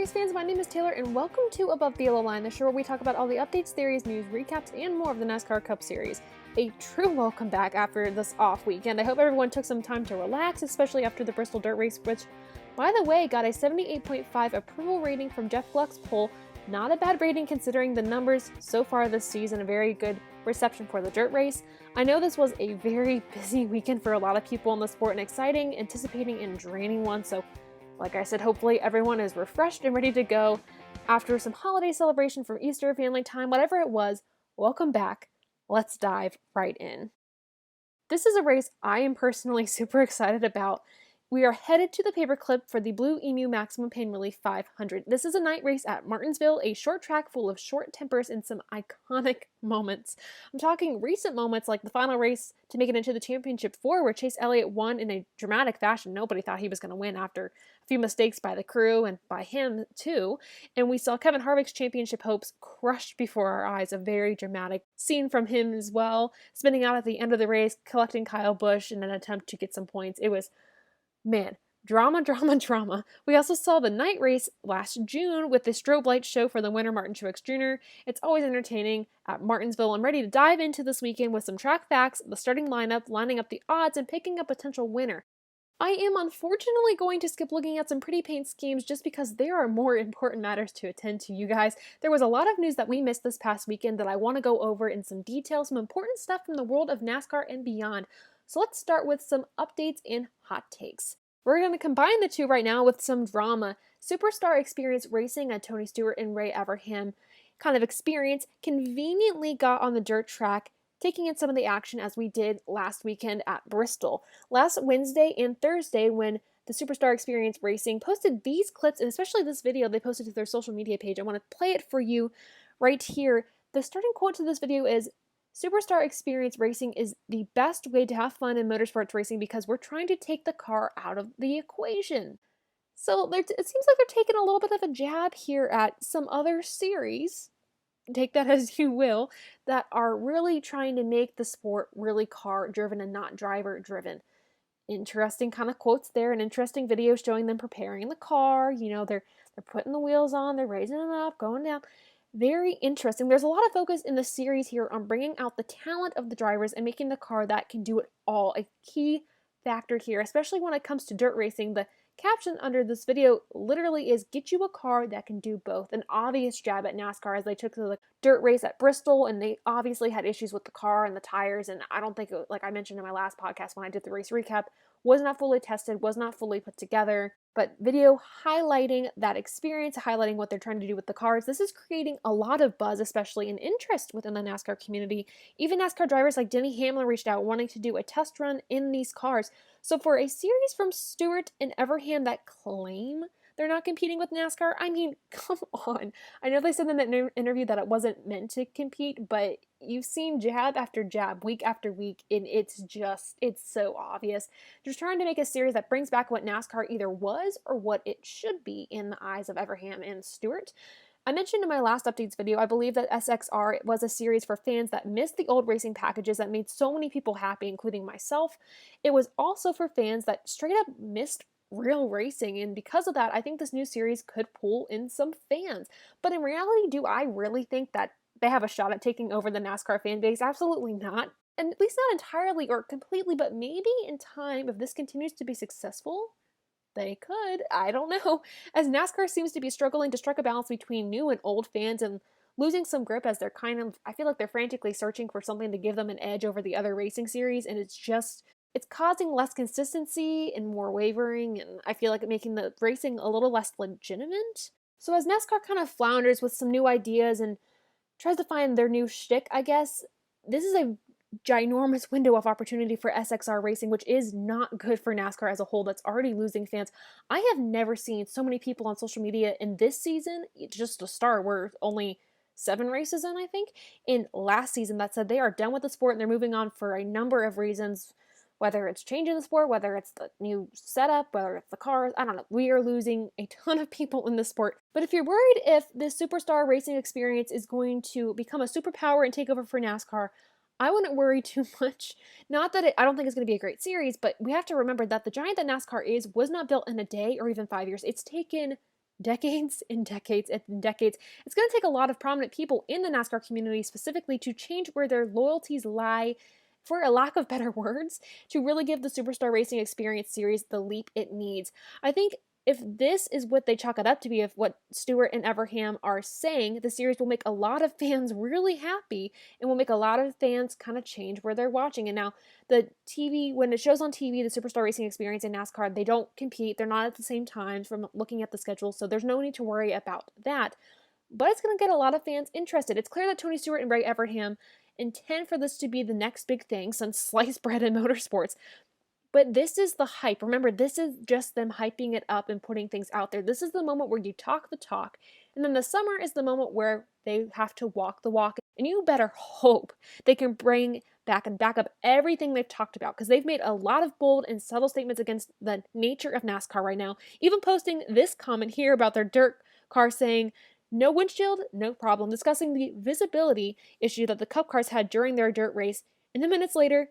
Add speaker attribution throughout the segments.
Speaker 1: Series fans, my name is Taylor and welcome to Above the Yellow Line, the show where we talk about all the updates, theories, news, recaps, and more of the NASCAR Cup Series. A true welcome back after this off weekend. I hope everyone took some time to relax, especially after the Bristol Dirt Race, which, by the way, got a 78.5 approval rating from Jeff Gluck's poll. Not a bad rating considering the numbers so far this season, a very good reception for the dirt race. I know this was a very busy weekend for a lot of people in the sport, an exciting, anticipating, and draining one, so like I said, hopefully everyone is refreshed and ready to go after some holiday celebration from Easter, family time, whatever it was. Welcome back. Let's dive right in. This is a race I am personally super excited about. We are headed to the paperclip for the Blue-Emu Maximum Pain Relief 500. This is a night race at Martinsville, a short track full of short tempers and some iconic moments. I'm talking recent moments like the final race to make it into the championship 4 where Chase Elliott won in a dramatic fashion. Nobody thought he was going to win after a few mistakes by the crew and by him too. And we saw Kevin Harvick's championship hopes crushed before our eyes. A very dramatic scene from him as well, spinning out at the end of the race, collecting Kyle Busch in an attempt to get some points. It was drama. We also saw the night race last June with the strobe light show for the winner, Martin Truex Jr. It's always entertaining at Martinsville. I'm ready to dive into this weekend with some track facts, the starting lineup, lining up the odds, and picking a potential winner. I am unfortunately going to skip looking at some pretty paint schemes just because there are more important matters to attend to, you guys. There was a lot of news that we missed this past weekend that I want to go over in some detail, some important stuff from the world of NASCAR and beyond. So let's start with some updates and hot takes. We're going to combine the two right now with some drama. Superstar Experience Racing, a Tony Stewart and Ray Everham kind of experience, conveniently got on the dirt track, taking in some of the action as we did last weekend at Bristol. Last Wednesday and Thursday, when the Superstar Experience Racing posted these clips, and especially this video they posted to their social media page, I want to play it for you right here. The starting quote to this video is, "Superstar Experience Racing is the best way to have fun in motorsports racing because we're trying to take the car out of the equation." So it seems like they're taking a little bit of a jab here at some other series, take that as you will, that are really trying to make the sport really car-driven and not driver-driven. Interesting kind of quotes there, an interesting video showing them preparing the car. You know, they're putting the wheels on, they're raising it up, going down. Very interesting. There's a lot of focus in the series here on bringing out the talent of the drivers and making the car that can do it all. A key factor here, especially when it comes to dirt racing. The caption under this video literally is, "Get you a car that can do both." An obvious jab at NASCAR as they took to the dirt race at Bristol, and they obviously had issues with the car and the tires, and I don't think, like I mentioned in my last podcast when I did the race recap, was not fully tested, was not fully put together. But video highlighting that experience, highlighting what they're trying to do with the cars. This is creating a lot of buzz, especially in interest within the NASCAR community. Even NASCAR drivers like Denny Hamlin reached out wanting to do a test run in these cars. So for a series from Stewart and Everham that claim they're not competing with NASCAR, I mean, come on. I know they said in that interview that it wasn't meant to compete, but you've seen jab after jab, week after week, and it's so obvious. Just trying to make a series that brings back what NASCAR either was or what it should be in the eyes of Everham and Stewart. I mentioned in my last updates video, I believe that SXR was a series for fans that missed the old racing packages that made so many people happy, including myself. It was also for fans that straight up missed real racing, and because of that, I think this new series could pull in some fans. But in reality, do I really think that they have a shot at taking over the NASCAR fan base? Absolutely not. And at least not entirely or completely, but maybe in time, if this continues to be successful, they could. I don't know. As NASCAR seems to be struggling to strike a balance between new and old fans and losing some grip as I feel like they're frantically searching for something to give them an edge over the other racing series, and it's causing less consistency and more wavering, and I feel like making the racing a little less legitimate. So as NASCAR kind of flounders with some new ideas and tries to find their new shtick, I guess, this is a ginormous window of opportunity for SXR Racing, which is not good for NASCAR as a whole. That's already losing fans. I have never seen so many people on social media in this season, just to start, we're only 7 races in, I think, in last season, that said they are done with the sport and they're moving on for a number of reasons. Whether it's changing the sport, whether it's the new setup, whether it's the cars, I don't know. We are losing a ton of people in this sport. But if you're worried if this Superstar Racing Experience is going to become a superpower and take over for NASCAR, I wouldn't worry too much. Not that I don't think it's going to be a great series, but we have to remember that the giant that NASCAR is was not built in a day or even 5 years. It's taken decades and decades and decades. It's going to take a lot of prominent people in the NASCAR community specifically to change where their loyalties lie, for a lack of better words, to really give the Superstar Racing Experience series the leap it needs. I think if this is what they chalk it up to be, if what Stewart and Everham are saying, the series will make a lot of fans really happy and will make a lot of fans kind of change where they're watching. And now the TV, when it shows on TV, the Superstar Racing Experience and NASCAR, they don't compete. They're not at the same times from looking at the schedule, so there's no need to worry about that. But it's going to get a lot of fans interested. It's clear that Tony Stewart and Ray Everham intend for this to be the next big thing since sliced bread in motorsports. But this is the hype. Remember, this is just them hyping it up and putting things out there. This is the moment where you talk the talk. And then the summer is the moment where they have to walk the walk. And you better hope they can bring back and back up everything they've talked about, because they've made a lot of bold and subtle statements against the nature of NASCAR right now. Even posting this comment here about their dirt car saying, no windshield, no problem, discussing the visibility issue that the Cup cars had during their dirt race. And then minutes later,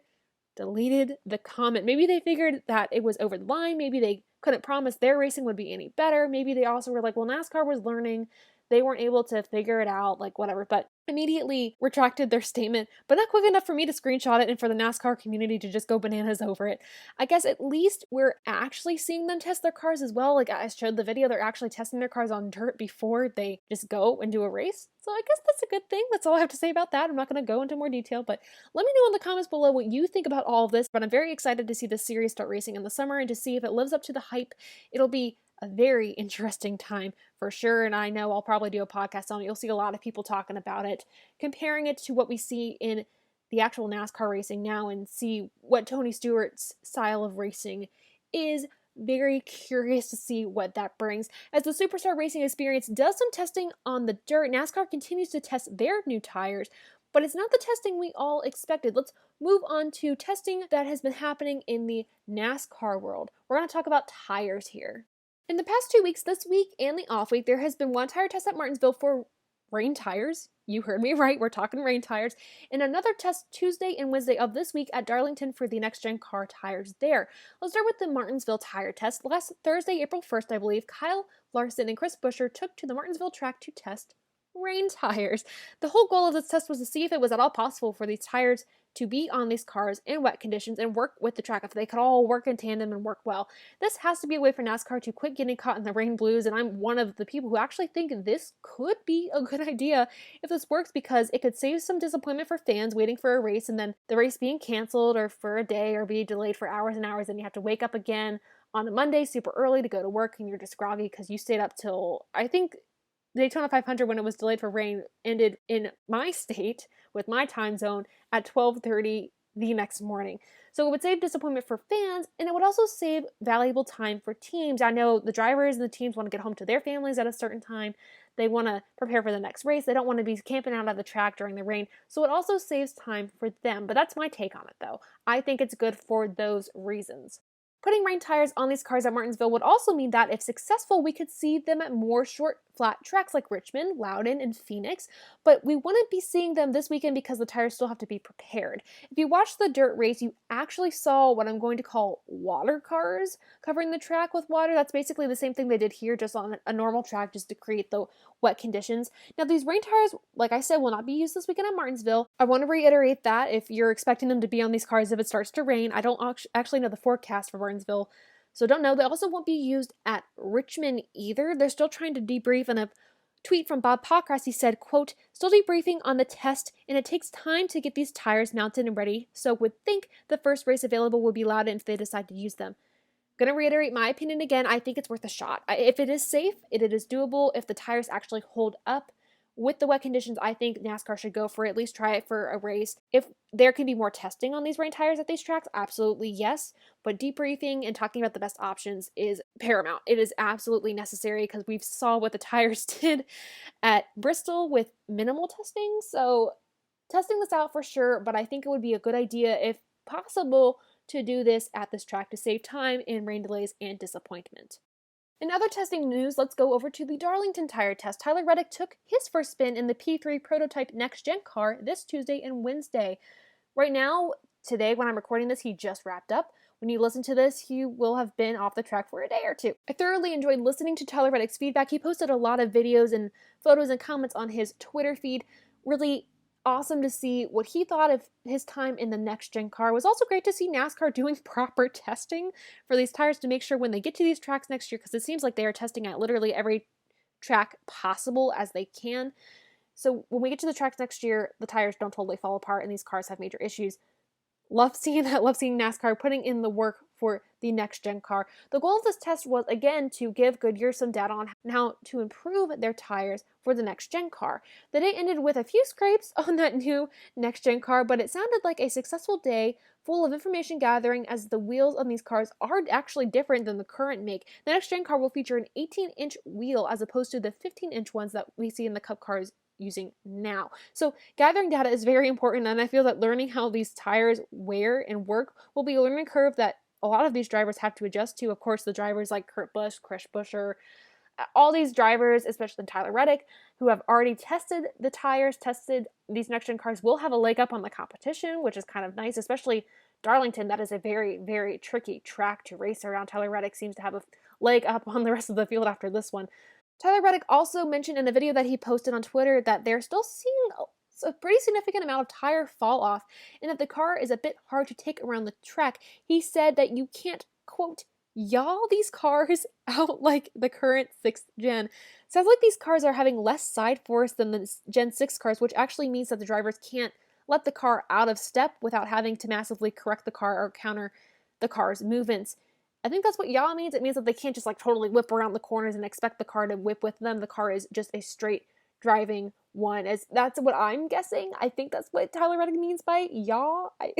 Speaker 1: deleted the comment. Maybe they figured that it was over the line. Maybe they couldn't promise their racing would be any better. Maybe they also were like, well, NASCAR was learning. They weren't able to figure it out, like whatever. But immediately retracted their statement, but not quick enough for me to screenshot it and for the NASCAR community to just go bananas over it. I guess at least we're actually seeing them test their cars as well. Like I showed the video, they're actually testing their cars on dirt before they just go and do a race. So I guess that's a good thing. That's all I have to say about that. I'm not going to go into more detail, but let me know in the comments below what you think about all of this. But I'm very excited to see this series start racing in the summer and to see if it lives up to the hype. It'll be a very interesting time for sure, and I know I'll probably do a podcast on it. You'll see a lot of people talking about it, comparing it to what we see in the actual NASCAR racing now and see what Tony Stewart's style of racing is. Very curious to see what that brings. As the Superstar Racing Experience does some testing on the dirt, NASCAR continues to test their new tires, but it's not the testing we all expected. Let's move on to testing that has been happening in the NASCAR world. We're going to talk about tires here. In the past 2 weeks, this week and the off week, there has been one tire test at Martinsville for rain tires. You heard me right, we're talking rain tires. And another test Tuesday and Wednesday of this week at Darlington for the next gen car tires there. Let's start with the Martinsville tire test. Last Thursday, April 1st, I believe, Kyle Larson and Chris Buescher took to the Martinsville track to test rain tires. The whole goal of this test was to see if it was at all possible for these tires to be on these cars in wet conditions and work with the track, if they could all work in tandem and work well. This has to be a way for NASCAR to quit getting caught in the rain blues, and I'm one of the people who actually think this could be a good idea if this works, because it could save some disappointment for fans waiting for a race and then the race being canceled or for a day or be delayed for hours and hours, and you have to wake up again on a Monday super early to go to work and you're just groggy because you stayed up till, I think, Daytona 500, when it was delayed for rain, ended in my state with my time zone at 12:30 the next morning. So it would save disappointment for fans, and it would also save valuable time for teams. I know the drivers and the teams want to get home to their families at a certain time. They want to prepare for the next race. They don't want to be camping out at the track during the rain. So it also saves time for them. But that's my take on it, though. I think it's good for those reasons. Putting rain tires on these cars at Martinsville would also mean that, if successful, we could see them at more short, flat tracks like Richmond, Loudon, and Phoenix, but we wouldn't be seeing them this weekend because the tires still have to be prepared. If you watched the dirt race, you actually saw what I'm going to call water cars covering the track with water. That's basically the same thing they did here, just on a normal track, just to create the wet conditions. Now, these rain tires, like I said, will not be used this weekend at Martinsville. I want to reiterate that if you're expecting them to be on these cars if it starts to rain, I don't actually know the forecast for Martinsville, so don't know. They also won't be used at Richmond either. They're still trying to debrief. In a tweet from Bob Pockras, he said, quote, still debriefing on the test, and it takes time to get these tires mounted and ready, so would think the first race available would be Loudon if they decide to use them. Going to reiterate my opinion again. I think it's worth a shot. If it is safe, it is doable. If the tires actually hold up with the wet conditions, I think NASCAR should go for it, at least try it for a race. If there can be more testing on these rain tires at these tracks, absolutely yes. But debriefing and talking about the best options is paramount. It is absolutely necessary, because we saw what the tires did at Bristol with minimal testing. So testing this out for sure, but I think it would be a good idea, if possible, to do this at this track to save time in rain delays and disappointment. In other testing news, let's go over to the Darlington tire test. Tyler Reddick took his first spin in the P3 prototype next-gen car this Tuesday and Wednesday. Right now, today, when I'm recording this, he just wrapped up. when you listen to this, he will have been off the track for a day or two. I thoroughly enjoyed listening to Tyler Reddick's feedback. He posted a lot of videos and photos and comments on his Twitter feed. Really awesome to see what he thought of his time in the next gen car. It was also great to see NASCAR doing proper testing for these tires to make sure when they get to these tracks next year, because it seems like they are testing at literally every track possible as they can. So when we get to the tracks next year, the tires don't totally fall apart and these cars have major issues. Love seeing that. Love seeing NASCAR putting in the work for the next gen car. The goal of this test was, again, to give Goodyear some data on how to improve their tires for the next gen car. The day ended with a few scrapes on that new next gen car, but it sounded like a successful day full of information gathering, as the wheels on these cars are actually different than the current make. The next gen car will feature an 18-inch wheel as opposed to the 15-inch ones that we see in the Cup cars using now. So gathering data is very important, and I feel that learning how these tires wear and work will be a learning curve that a lot of these drivers have to adjust to. Of course, the drivers like Kurt Busch, Chris Buescher, all these drivers, especially Tyler Reddick, who have already tested the tires, tested these next-gen cars, will have a leg up on the competition, which is kind of nice, especially Darlington. That is a very, very tricky track to race around. Tyler Reddick seems to have a leg up on the rest of the field after this one. Tyler Reddick also mentioned in a video that he posted on Twitter that they're still seeing a pretty significant amount of tire fall off and that the car is a bit hard to take around the track. He said that you can't, quote, yaw these cars out like the current 6th gen. Sounds like these cars are having less side force than the Gen 6 cars, which actually means that the drivers can't let the car out of step without having to massively correct the car or counter the car's movements. I think that's what yaw means. It means that they can't just like totally whip around the corners and expect the car to whip with them. The car is just a straight driving one. That's what I'm guessing. I think that's what Tyler Reddick means by yaw. I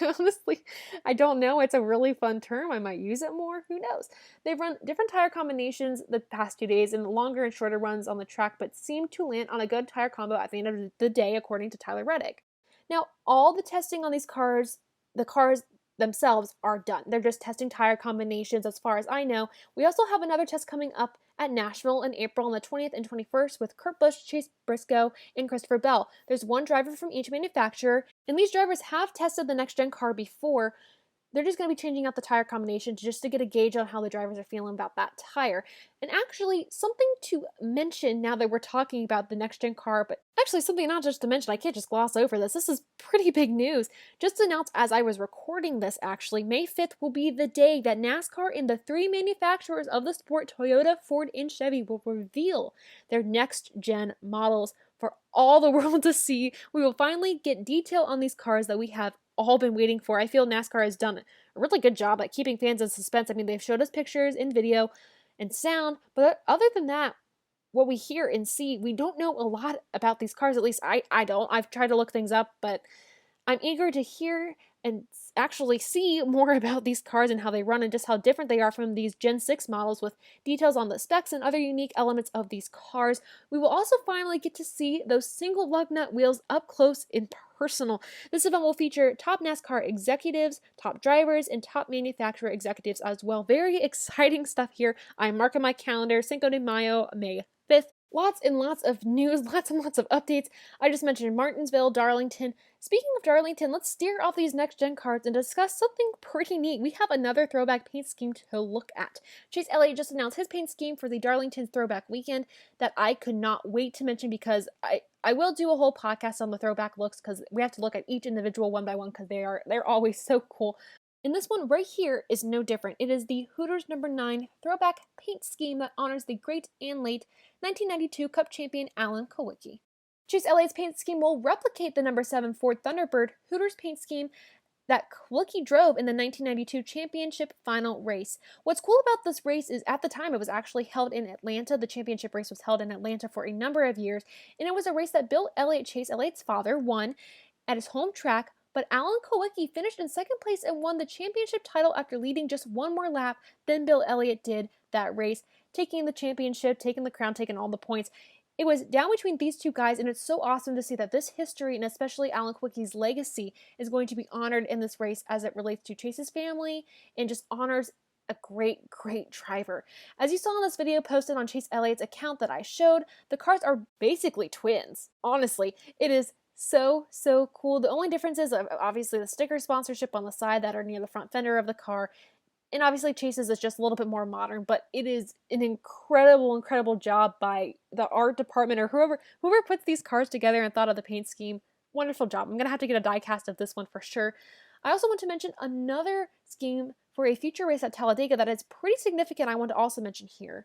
Speaker 1: honestly, I don't know. It's a really fun term. I might use it more. Who knows? They've run different tire combinations the past 2 days in longer and shorter runs on the track, but seem to land on a good tire combo at the end of the day, according to Tyler Reddick. Now, all the testing on these cars, the cars themselves, are done. They're just testing tire combinations as far as I know. We also have another test coming up at Nashville in April on the 20th and 21st with Kurt Busch, Chase Briscoe, and Christopher Bell. There's one driver from each manufacturer, and these drivers have tested the next gen car before. They're just going to be changing out the tire combinations just to get a gauge on how the drivers are feeling about that tire. And actually, something to mention now that we're talking about the next-gen car, but actually something not just to mention, I can't just gloss over this. This is pretty big news. Just announced as I was recording this, actually, May 5th will be the day that NASCAR and the 3 manufacturers of the sport, Toyota, Ford, and Chevy, will reveal their next-gen models for all the world to see. We will finally get detail on these cars that we have all been waiting for. I feel NASCAR has done a really good job at keeping fans in suspense. I mean, they've showed us pictures and video and sound, but other than that, what we hear and see, we don't know a lot about these cars. At least I don't. I've tried to look things up, but I'm eager to hear and actually see more about these cars and how they run and just how different they are from these Gen 6 models, with details on the specs and other unique elements of these cars. We will also finally get to see those single lug nut wheels up close and personal. This event will feature top NASCAR executives, top drivers, and top manufacturer executives as well. Very exciting stuff here. I'm marking my calendar, Cinco de Mayo, May 5th. Lots and lots of news, lots and lots of updates. I just mentioned Martinsville, Darlington. Speaking of Darlington, let's steer off these next-gen cards and discuss something pretty neat. We have another throwback paint scheme to look at. Chase Elliott just announced his paint scheme for the Darlington Throwback Weekend that I could not wait to mention, because I will do a whole podcast on the throwback looks, because we have to look at each individual one by one, because they're always so cool. And this one right here is no different. It is the Hooters number 9 throwback paint scheme that honors the great and late 1992 Cup champion Alan Kulwicki. Chase Elliott's paint scheme will replicate the number 7 Ford Thunderbird Hooters paint scheme that Kulwicki drove in the 1992 championship final race. What's cool about this race is, at the time, it was actually held in Atlanta. The championship race was held in Atlanta for a number of years, and it was a race that Bill Elliott, Chase Elliott's father, won at his home track. But Alan Kulwicki finished in second place and won the championship title after leading just one more lap than Bill Elliott did that race, taking the championship, taking the crown, taking all the points. It was down between these two guys, and it's so awesome to see that this history, and especially Alan Kulwicki's legacy, is going to be honored in this race as it relates to Chase's family and just honors a great, great driver. As you saw in this video posted on Chase Elliott's account that I showed, the cars are basically twins. Honestly, it is so cool. The only difference is obviously the sticker sponsorship on the side that are near the front fender of the car. And obviously Chase's is just a little bit more modern, but it is an incredible job by the art department or whoever puts these cars together and thought of the paint scheme. Wonderful job. I'm going to have to get a die cast of this one for sure. I also want to mention another scheme for a future race at Talladega that is pretty significant I want to also mention here.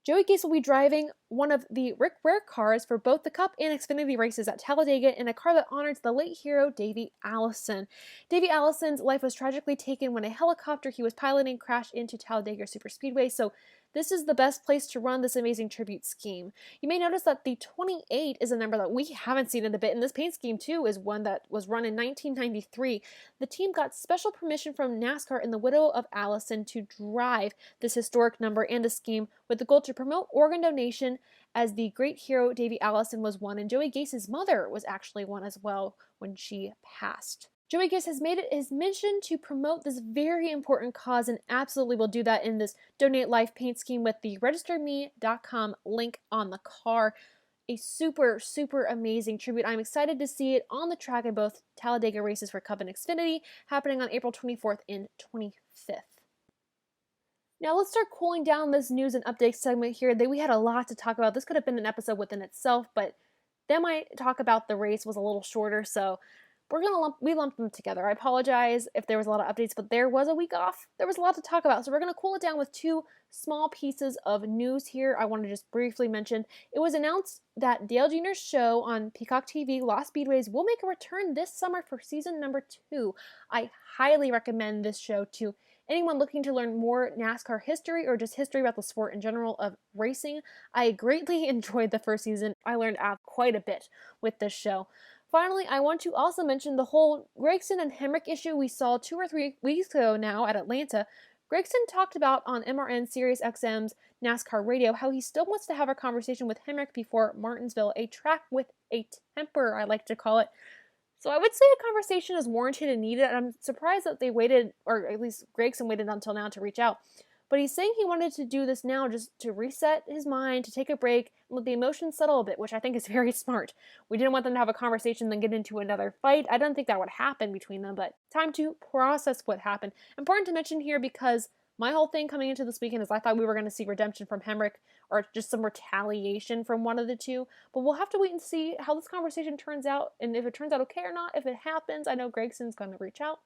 Speaker 1: Joey Gase will be driving one of the Rick Ware cars for both the Cup and Xfinity races at Talladega in a car that honors the late hero Davey Allison. Davey Allison's life was tragically taken when a helicopter he was piloting crashed into Talladega Superspeedway, so this is the best place to run this amazing tribute scheme. You may notice that the 28 is a number that we haven't seen in a bit, and this paint scheme too is one that was run in 1993. The team got special permission from NASCAR and the widow of Allison to drive this historic number and the scheme with the goal to promote organ donation, as the great hero Davey Allison was one, and Joey Gase's mother was actually one as well when she passed. Joey Gase has made it his mission to promote this very important cause and absolutely will do that in this Donate Life paint scheme with the registerme.com link on the car. A super amazing tribute. I'm excited to see it on the track in both Talladega races for Cup and Xfinity happening on April 24th and 25th. Now let's start cooling down this news and updates segment here. We had a lot to talk about. This could have been an episode within itself, but then my talk about the race was a little shorter, so we lumped them together. I apologize if there was a lot of updates, but there was a week off. There was a lot to talk about, so we're going to cool it down with two small pieces of news here I want to just briefly mention. It was announced that Dale Jr.'s show on Peacock TV, Lost Speedways, will make a return this summer for season number 2. I highly recommend this show to anyone looking to learn more NASCAR history or just history about the sport in general of racing. I greatly enjoyed the first season. I learned quite a bit with this show. Finally, I want to also mention the whole Gragson and Hemrick issue we saw 2 or 3 weeks ago now at Atlanta. Gragson talked about on MRN Sirius XM's NASCAR radio how he still wants to have a conversation with Hemrick before Martinsville, a track with a temper, I like to call it. So I would say a conversation is warranted and needed, and I'm surprised that they waited, or at least Gragson waited until now to reach out. But he's saying he wanted to do this now just to reset his mind, to take a break, and let the emotions settle a bit, which I think is very smart. We didn't want them to have a conversation then get into another fight. I don't think that would happen between them, but time to process what happened. Important to mention here because my whole thing coming into this weekend is I thought we were going to see redemption from Hemrick or just some retaliation from one of the two. But we'll have to wait and see how this conversation turns out and if it turns out okay or not. If it happens, I know Gregson's going to reach out.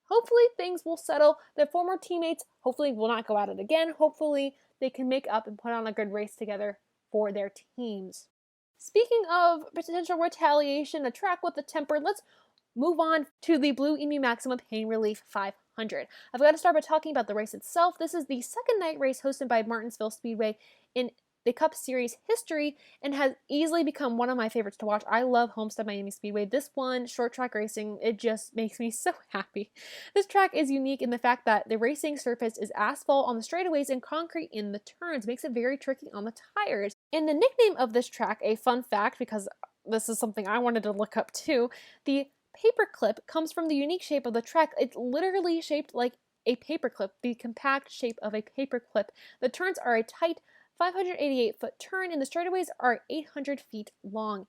Speaker 1: Hopefully things will settle. Their former teammates hopefully will not go at it again. Hopefully they can make up and put on a good race together for their teams. Speaking of potential retaliation, a track with a temper, let's move on to the Blue-Emu Maximum Pain Relief 500. I've got to start by talking about the race itself. This is the second night race hosted by Martinsville Speedway in the Cup Series history and has easily become one of my favorites to watch. I love Homestead Miami Speedway. This one, short track racing, it just makes me so happy. This track is unique in the fact that the racing surface is asphalt on the straightaways and concrete in the turns. Makes it very tricky on the tires. And the nickname of this track, a fun fact, because this is something I wanted to look up too, the paperclip comes from the unique shape of the track. It's literally shaped like a paperclip, the compact shape of a paperclip. The turns are a tight 588-foot turn, and the straightaways are 800 feet long.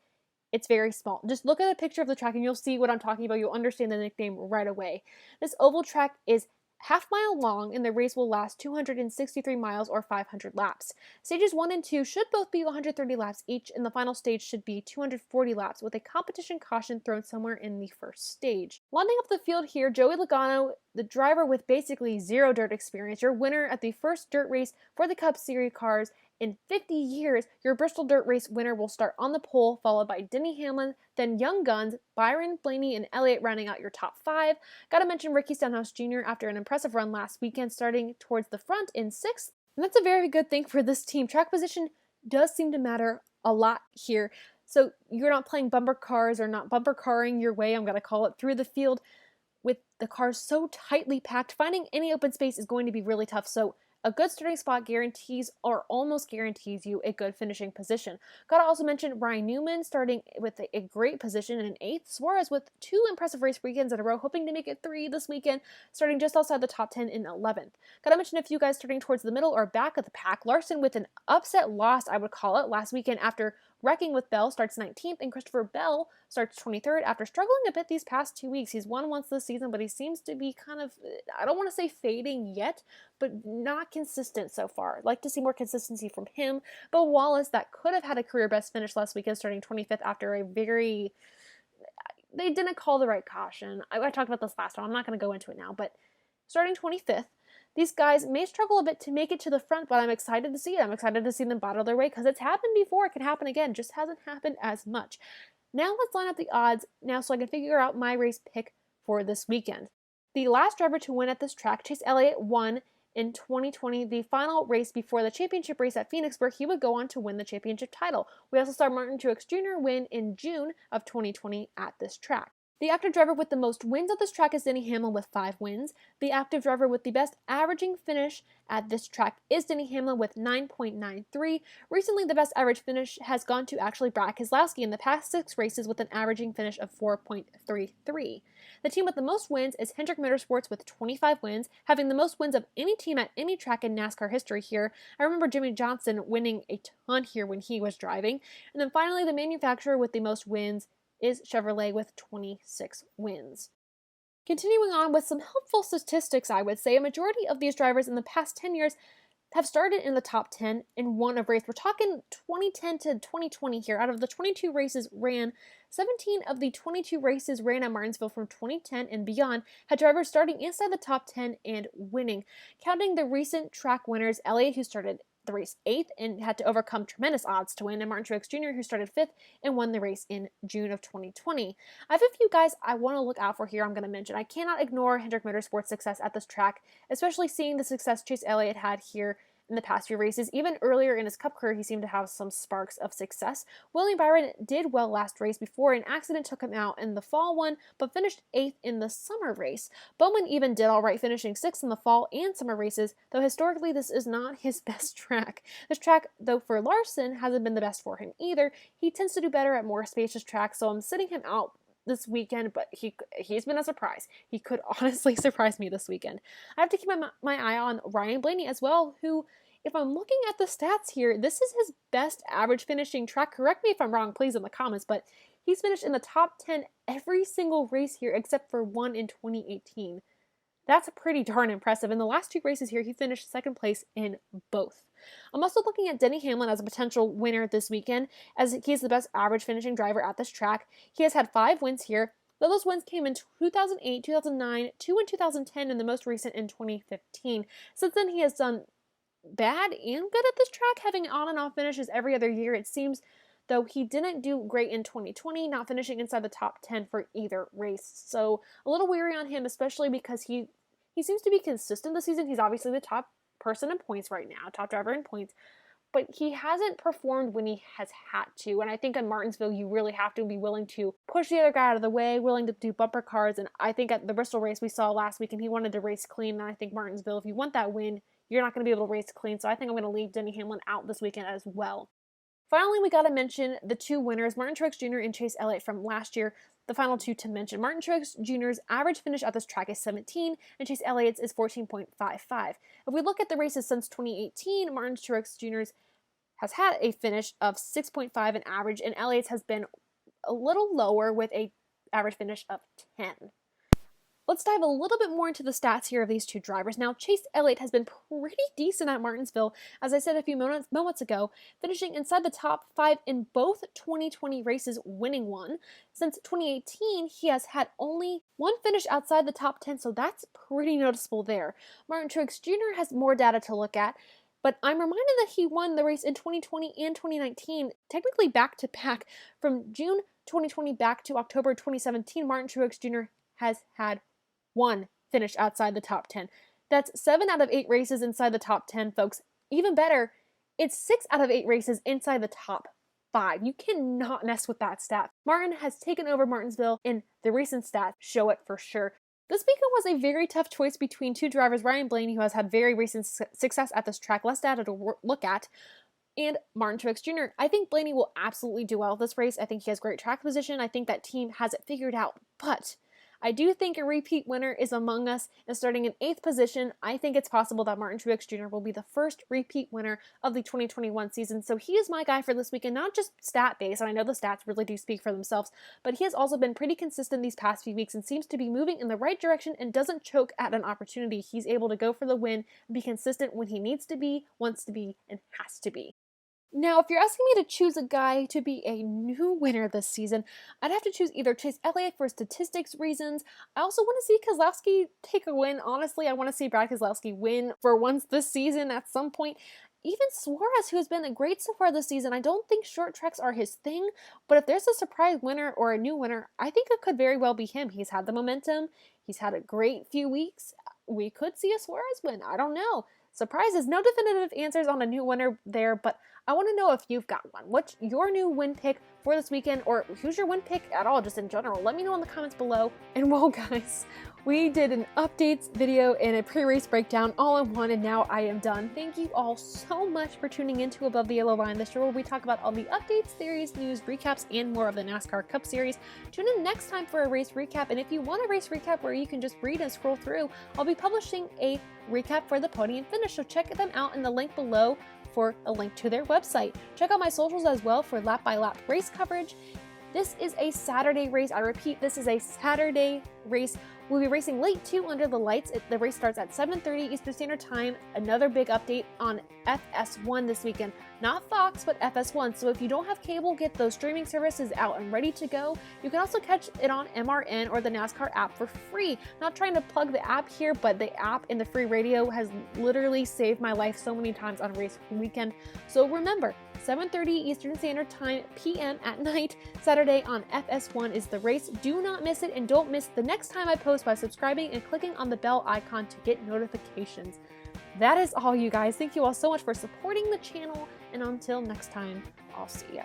Speaker 1: It's very small. Just look at a picture of the track and you'll see what I'm talking about. You'll understand the nickname right away. This oval track is half-mile long, and the race will last 263 miles or 500 laps. Stages 1 and 2 should both be 130 laps each, and the final stage should be 240 laps, with a competition caution thrown somewhere in the first stage. Lining up the field here, Joey Logano, the driver with basically zero dirt experience, your winner at the first dirt race for the Cup Series cars in 50 years. Your Bristol Dirt Race winner will start on the pole, followed by Denny Hamlin, then Young Guns, Byron, Blaney, and Elliott rounding out your top 5. Gotta mention Ricky Stenhouse Jr. after an impressive run last weekend, starting towards the front in 6th. And that's a very good thing for this team. Track position does seem to matter a lot here. So you're not playing bumper cars or not bumper carring your way, I'm gonna call it, through the field with the cars so tightly packed. Finding any open space is going to be really tough. So a good starting spot guarantees or almost guarantees you a good finishing position. Gotta also mention Ryan Newman starting with a great position in 8th. Suarez with 2 impressive race weekends in a row, hoping to make it 3 this weekend, starting just outside the top 10 in 11th. Gotta mention a few guys starting towards the middle or back of the pack. Larson with an upset loss, I would call it, last weekend after Wrecking with Bell starts 19th, and Christopher Bell starts 23rd after struggling a bit these past 2 weeks. He's won once this season, but he seems to be kind of, I don't want to say fading yet, but not consistent so far. I'd like to see more consistency from him. But Wallace, that could have had a career best finish last weekend, starting 25th after they didn't call the right caution. I talked about this last time. I'm not going to go into it now, but starting 25th, these guys may struggle a bit to make it to the front, but I'm excited to see it. I'm excited to see them battle their way because it's happened before. It can happen again. Just hasn't happened as much. Now let's line up the odds now so I can figure out my race pick for this weekend. The last driver to win at this track, Chase Elliott, won in 2020, the final race before the championship race at Phoenix, where he would go on to win the championship title. We also saw Martin Truex Jr. win in June of 2020 at this track. The active driver with the most wins at this track is Denny Hamlin with 5 wins. The active driver with the best averaging finish at this track is Denny Hamlin with 9.93. Recently, the best average finish has gone to actually Brad Keselowski in the past 6 races with an averaging finish of 4.33. The team with the most wins is Hendrick Motorsports with 25 wins, having the most wins of any team at any track in NASCAR history here. I remember Jimmy Johnson winning a ton here when he was driving. And then finally, the manufacturer with the most wins is Chevrolet with 26 wins. Continuing on with some helpful statistics, I would say a majority of these drivers in the past 10 years have started in the top 10 and won a race. We're talking 2010 to 2020 here. Out of the 22 races ran, 17 of the 22 races ran at Martinsville from 2010 and beyond had drivers starting inside the top 10 and winning. Counting the recent track winners, Elliott, who started the race 8th and had to overcome tremendous odds to win, and Martin Truex Jr., who started 5th and won the race in June of 2020. I have a few guys I want to look out for here I'm going to mention. I cannot ignore Hendrick Motorsports' success at this track, especially seeing the success Chase Elliott had here in the past few races. Even earlier in his Cup career, he seemed to have some sparks of success. William Byron did well last race before an accident took him out in the fall one, but finished 8th in the summer race. Bowman even did alright, finishing 6th in the fall and summer races, though historically this is not his best track. This track, though for Larson, hasn't been the best for him either. He tends to do better at more spacious tracks, so I'm sitting him out this weekend, but he's been a surprise. He could honestly surprise me this weekend. I have to keep my eye on Ryan Blaney as well, who, if I'm looking at the stats here, this is his best average finishing track. Correct me if I'm wrong, please, in the comments, but he's finished in the top 10 every single race here except for one in 2018. That's pretty darn impressive. In the last 2 races here, he finished 2nd place in both. I'm also looking at Denny Hamlin as a potential winner this weekend, as he's the best average finishing driver at this track. He has had 5 wins here, though those wins came in 2008, 2009, 2 in 2010, and the most recent in 2015. Since then, he has done bad and good at this track, having on and off finishes every other year, it seems, though he didn't do great in 2020, not finishing inside the top 10 for either race. So a little weary on him, especially because he seems to be consistent this season. He's obviously the top person in points right now, top driver in points, but he hasn't performed when he has had to. And I think in Martinsville, you really have to be willing to push the other guy out of the way, willing to do bumper cars. And I think at the Bristol race we saw last week, and he wanted to race clean. And I think Martinsville, if you want that win, you're not going to be able to race clean. So I think I'm going to leave Denny Hamlin out this weekend as well. Finally, we got to mention the 2 winners, Martin Truex Jr. and Chase Elliott from last year. The final 2 to mention. Martin Truex Jr.'s average finish at this track is 17, and Chase Elliott's is 14.55. If we look at the races since 2018, Martin Truex Jr.'s has had a finish of 6.5 in average, and Elliott's has been a little lower with a average finish of 10. Let's dive a little bit more into the stats here of these 2 drivers. Now, Chase Elliott has been pretty decent at Martinsville, as I said a few moments ago, finishing inside the top 5 in both 2020 races, winning 1. Since 2018, he has had only 1 finish outside the top 10, so that's pretty noticeable there. Martin Truex Jr. has more data to look at, but I'm reminded that he won the race in 2020 and 2019, technically back-to-back. From June 2020 back to October 2017, Martin Truex Jr. has had 1 finish outside the top 10. That's 7 out of 8 races inside the top 10, folks. Even better, it's 6 out of 8 races inside the top 5. You cannot mess with that stat. Martin has taken over Martinsville, and the recent stats show it for sure. This weekend was a very tough choice between 2 drivers, Ryan Blaney, who has had very recent success at this track, less data to look at, and Martin Truex Jr. I think Blaney will absolutely do well this race. I think he has great track position. I think that team has it figured out, but I do think a repeat winner is among us, and starting in 8th position, I think it's possible that Martin Truex Jr. will be the first repeat winner of the 2021 season. So he is my guy for this weekend, not just stat based, and I know the stats really do speak for themselves, but he has also been pretty consistent these past few weeks and seems to be moving in the right direction and doesn't choke at an opportunity. He's able to go for the win and be consistent when he needs to be, wants to be, and has to be. Now, if you're asking me to choose a guy to be a new winner this season, I'd have to choose either Chase Elliott for statistics reasons. I also want to see Keselowski take a win. Honestly, I want to see Brad Keselowski win for once this season at some point. Even Suarez, who has been great so far this season, I don't think short tracks are his thing, but if there's a surprise winner or a new winner, I think it could very well be him. He's had the momentum. He's had a great few weeks. We could see a Suarez win. I don't know. Surprises, no definitive answers on a new winner there, but I want to know if you've got one. What's your new win pick for this weekend, or who's your win pick at all, just in general? Let me know in the comments below. And well, guys, we did an updates video and a pre-race breakdown all in one, and now I am done. Thank you all so much for tuning into Above the Yellow Line, the show where we talk about all the updates, series, news, recaps, and more of the NASCAR Cup Series. Tune in next time for a race recap, and if you want a race recap where you can just read and scroll through, I'll be publishing a recap for the podium finish, so check them out in the link below for a link to their website. Check out my socials as well for lap-by-lap race coverage. This is a Saturday race. I repeat, this is a Saturday race. We'll be racing late too under the lights. The race starts at 7:30 Eastern Standard Time. Another big update on FS1 this weekend. Not Fox, but FS1. So if you don't have cable, get those streaming services out and ready to go. You can also catch it on MRN or the NASCAR app for free. Not trying to plug the app here, but the app and the free radio has literally saved my life so many times on race weekend. So remember, 7:30 Eastern Standard Time p.m. at night, Saturday on FS1 is the race. Do not miss it, and don't miss the next time I post by subscribing and clicking on the bell icon to get notifications. That is all, you guys. Thank you all so much for supporting the channel, and until next time, I'll see ya.